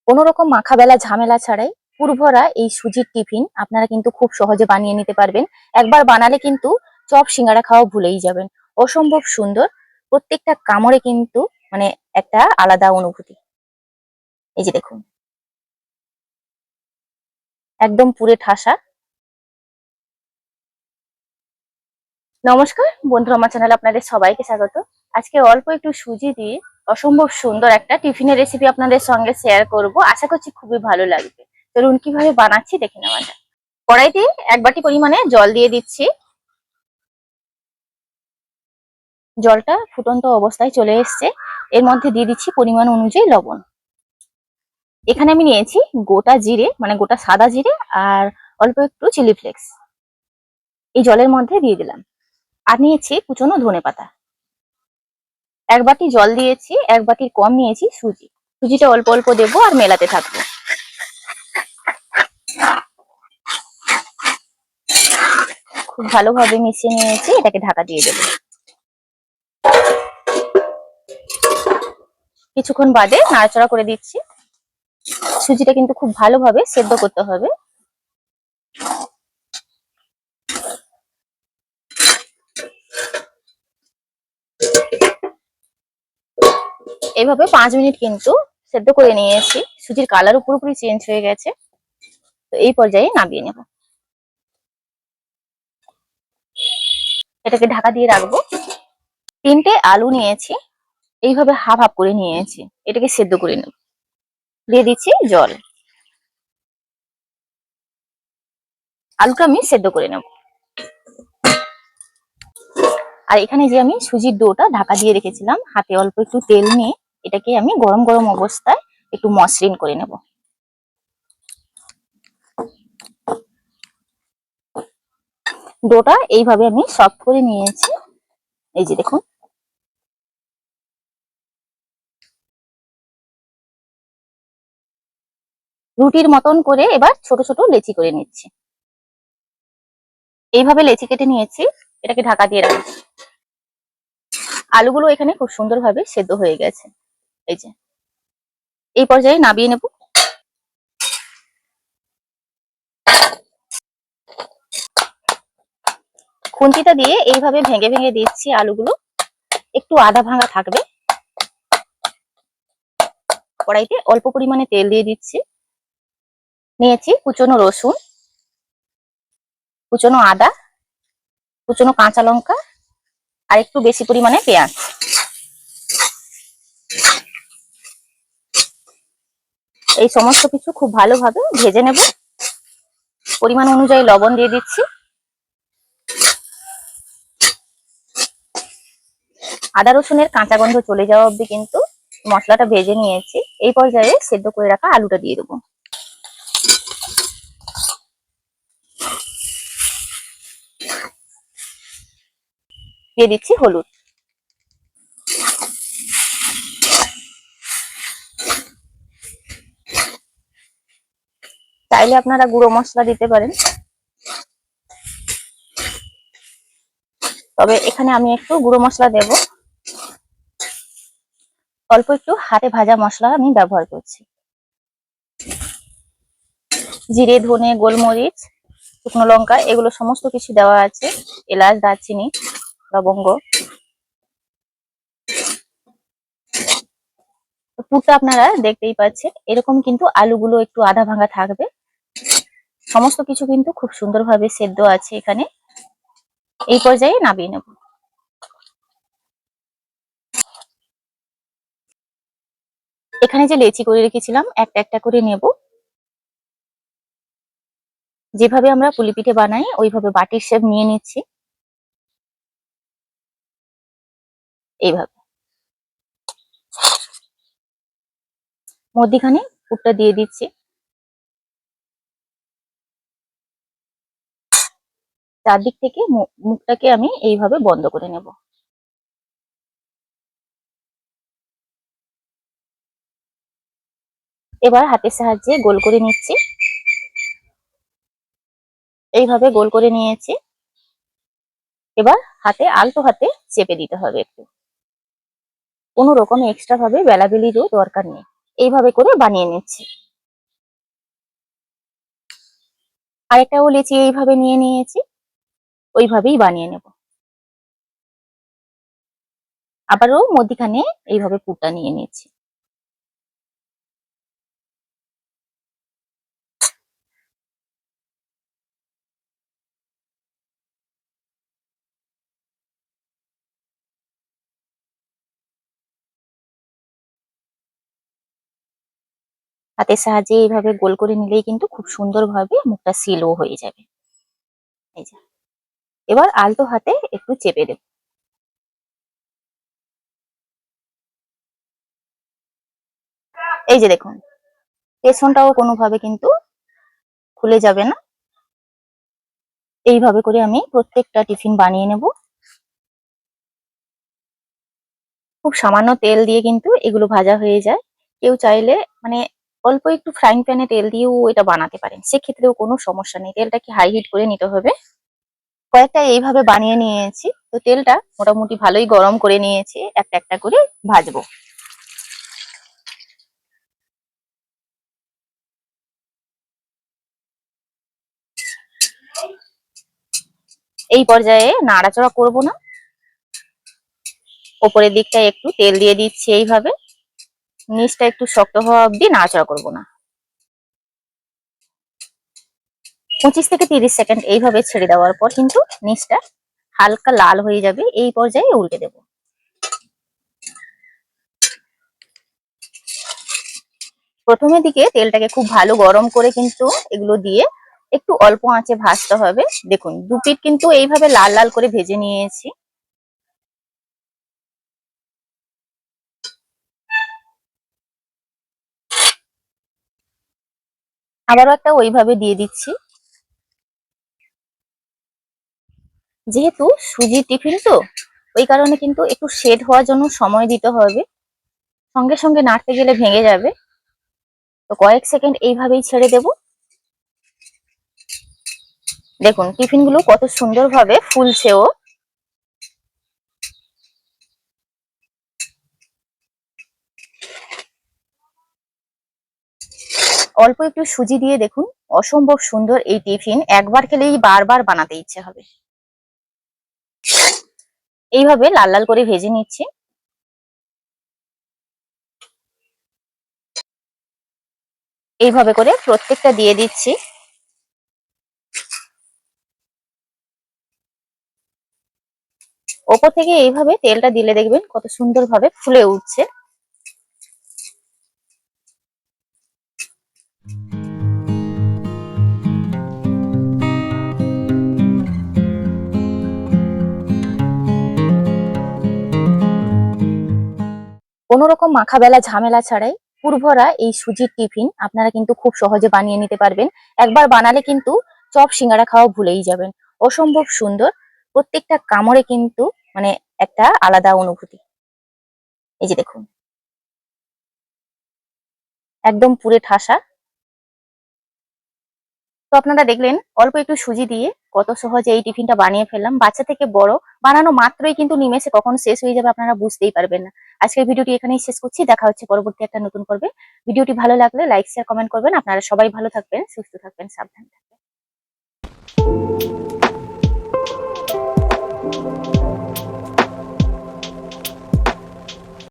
কোনো রকম মাখাবেলা ঝামেলা ছাড়াই পুরভরা এই সুজির টিফিন আপনারা কিন্তু খুব সহজে বানিয়ে নিতে পারবেন। একবার বানালে কিন্তু চপ সিঙ্গারা খাওয়া ভুলেই যাবেন। অসম্ভব সুন্দর, প্রত্যেকটা কামড়ে কিন্তু মানে একটা আলাদা অনুভূতি। এই যে দেখুন, একদম পুরে ঠাসা। নমস্কার বন্ধুরা, আমার চ্যানেলে আপনাদের সবাইকে স্বাগত। আজকে অল্প একটু সুজি দিয়ে অসম্ভব সুন্দর একটা টিফিনের রেসিপি আপনাদের সঙ্গে শেয়ার করব। আশা করছি খুবই ভালো লাগবে। চলুন কিভাবে বানাচ্ছি দেখে নেওয়া যাক। কড়াইতে 1 বাটি পরিমাণে জল দিয়ে দিচ্ছি। জলটা ফুটন্ত অবস্থায় চলে এসছে। এর মধ্যে দিয়ে দিচ্ছি পরিমাণ অনুযায়ী লবণ। এখানে আমি নিয়েছি গোটা জিরে, মানে গোটা সাদা জিরে, আর অল্প একটু চিলি ফ্লেক্স এই জলের মধ্যে দিয়ে দিলাম। আর নিয়েছি কুচনো ধনেপাতা। 1 বাটি জল দিয়েছি, 1 বাটির কম নিয়েছি সুজি। সুজিটা অল্প অল্প দেবো আর মেলাতে থাকবো। খুব ভালোভাবে মিশিয়ে নিয়েছি, এটাকে ঢাকা দিয়ে দেবো। কিছুক্ষণ বাদে নাড়াচাড়া করে দিচ্ছি। সুজিটা কিন্তু খুব ভালোভাবে সেদ্ধ করতে হবে। এইভাবে 5 মিনিট কিন্তু সেদ্ধ করে নিয়েছি। সুজির কালারও পুরোপুরি চেঞ্জ হয়ে গেছে। তো এই পর্যায়ে নামিয়ে নেব। এটাকে ঢাকা দিয়ে রাখবো। 3টে আলু নিয়েছি, এইভাবে হাফ হাফ করে নিয়েছি। এটাকে সেদ্ধ করে নেব। দিয়ে দিচ্ছি জল। আলুটা আমি সেদ্ধ করে নেব। আর এখানে যে আমি সুজির ডোটা ঢাকা দিয়ে রেখেছিলাম, হাতে অল্প একটু তেল নিয়ে এটাকে আমি গরম গরম অবস্থায় একটু মসৃণ করে নেব। ডোটা এইভাবে আমি সফট করে নিয়েছি। এই যে দেখুন, রুটির মতন করে এবার ছোট ছোট লেচি করে নিচ্ছি। এইভাবে লেচি কেটে নিয়েছি। এটাকে ঢাকা দিয়ে রাখছি। আলুগুলো এখানে খুব সুন্দরভাবে সেদ্ধ হয়ে গেছে। এই যে এই পর্যায়ে নামিয়ে নেব। খুন্তিটা দিয়ে এইভাবে ভেঙে ভেঙে দিচ্ছি আলুগুলো। একটু আধা ভাঙা থাকবে। কড়াইতে অল্প পরিমাণে তেল দিয়ে দিচ্ছি। নিয়েছি কুচনো রসুন, কুচনো আদা, কুচনো কাঁচা লঙ্কা, আর একটু বেশি পরিমাণে পেঁয়াজ। এই সমস্ত কিছু খুব ভালোভাবে ভেজে নেব। পরিমাণ অনুযায়ী লবণ দিয়ে দিচ্ছি। আদা রসুনের কাঁচা গন্ধ চলে যাওয়া অবধি কিন্তু মশলাটা ভেজে নিয়েছি। এই পর্যায়ে সেদ্ধ করে রাখা আলুটা দিয়ে দেবো। দিয়ে দিচ্ছি হলুদ। চাইলে আপনারা গুঁড়ো মশলা দিতে পারেন, তবে এখানে আমি একটু গুঁড়ো মশলা দেব। অল্প একটু হাতে ভাজা মশলা আমি ব্যবহার করছি। জিরে, ধনে, গোলমরিচ, শুকনো লঙ্কা, এগুলো সমস্ত কিছু দেওয়া আছে। এলাচ, দারচিনি, লবঙ্গ। পুরটা আপনারা দেখতেই পাচ্ছেন, এরকম কিন্তু আলুগুলো একটু আধা ভাঙা থাকবে। সমস্ত কিছু কিন্তু খুব সুন্দরভাবে সেদ্ধ আছে এখানে। এই পর্যায়ে নামিয়ে নেব। এখানে যে লেচি করে রেখেছিলাম, একটা একটা করে নেব। যেভাবে আমরা পুলি পিঠে বানাই ওইভাবে বাটির শেপ নিয়ে নিচ্ছি। এইভাবে মধ্যিখানে পুরটা দিয়ে দিচ্ছি। চারদিক থেকে মুখটাকে আমি এইভাবে বন্ধ করে নেব। এবার হাতের সাহায্যে গোল করে নিচ্ছি। এইভাবে গোল করে নিয়েছি। এবার হাতে আলতো হাতে চেপে দিতে হবে একটু। কোনো রকম এক্সট্রা ভাবে বেলাবেলিরও দরকার নেই। এইভাবে করে বানিয়ে নিচ্ছি। আরেকটাও লেচি এইভাবে নিয়ে নিয়েছি, ওইভাবেই বানিয়ে নেব। আবারও মধ্যিখানে এইভাবে পুরটা নিয়ে নিয়েছি। হাতের সাহায্যে এইভাবে গোল করে নিলেই কিন্তু খুব সুন্দরভাবে মুখটা সিলও হয়ে যাবে। এই যে, এবার আলতো হাতে একটু চেপে দেব। এই যে দেখুন, পেছনটাও কোনোভাবে কিন্তু খুলে যাবে না। এইভাবে করে আমি প্রত্যেকটা টিফিন বানিয়ে নেব। খুব সামান্য তেল দিয়ে কিন্তু এগুলো ভাজা হয়ে যায়। কেউ চাইলে মানে অল্প একটু ফ্রাইং প্যানে তেল দিয়েও এটা বানাতে পারেন, সেক্ষেত্রেও কোনো সমস্যা নেই। তেলটাকে হাই হিট করে নিতে হবে। কয়েকটা এইভাবে বানিয়ে নিয়েছি, তো তেলটা মোটামুটি ভালোই গরম করে নিয়েছি। একটা একটা করে ভাজবো। এই পর্যায়ে নাড়াচাড়া করব না, ওপরের দিকটা একটু তেল দিয়ে দিচ্ছি এইভাবে, নিচটা একটু শক্ত হওয়া অব্দি নাড়াচাড়া করব না। 25 থেকে 30 সেকেন্ড এইভাবে ছেড়ে দেওয়ার পর কিন্তু নিচটা হালকা লাল হয়ে যাবে। এই পর্যায়ে উল্টে দেব। প্রথমের দিকে তেলটাকে খুব ভালো গরম করে কিন্তু এগুলো দিয়ে একটু অল্প আঁচে ভাজতে হবে। দেখুন, দু পিঠ কিন্তু এইভাবে লাল লাল করে ভেজে নিয়েছি। আবারও একটা ওইভাবে দিয়ে দিচ্ছি। যেহেতু সুজির টিফিন তো, ওই কারণে কিন্তু একটু সেট হওয়ার জন্য সময় দিতে হবে। সঙ্গে সঙ্গে নাড়তে গেলে ভেঙে যাবে। তো কয়েক সেকেন্ড এইভাবেই ছেড়ে দেব। দেখুন টিফিন গুলো কত সুন্দরভাবে ফুলছেও। অল্প একটু সুজি দিয়ে দেখুন, অসম্ভব সুন্দর এই টিফিন। একবার খেলেই বারবার বানাতে ইচ্ছে হবে। এইভাবে লাল লাল করে ভেজে নিচ্ছি। এইভাবে করে প্রত্যেকটা দিয়ে দিচ্ছি। ওপর থেকে এইভাবে তেলটা দিলে দেখবেন কত সুন্দরভাবে ফুলে উঠছে। কোনো রকম মাখাবেলা ঝামেলা ছাড়াই পুরভরা এই সুজির টিফিন আপনারা কিন্তু খুব সহজে বানিয়ে নিতে পারবেন। একবার বানালে কিন্তু চপ সিঙ্গারা খাওয়া ভুলেই যাবেন। অসম্ভব সুন্দর। প্রত্যেকটা কামড়ে কিন্তু মানে একটা আলাদা অনুভূতি। এই যে দেখুন, একদম পুরে ঠাসা। তো আপনারা দেখলেন অল্প একটু সুজি দিয়ে কত সহজে এই টিফিনটা বানিয়ে ফেললাম। বাচ্চা থেকে বড় বানানো মাত্রই কিন্তু নিমেষে কখন শেষ হয়ে যাবে আপনারা বুঝতেই পারবেন না। আজকের ভিডিওটি এখানেই শেষ করছি। দেখা হচ্ছে পরবর্তী একটা নতুন পর্বে। ভিডিওটি ভালো লাগলে লাইক শেয়ার কমেন্ট করবেন। আপনারা সবাই ভালো থাকবেন, সুস্থ থাকবেন, সাবধানে থাকবেন।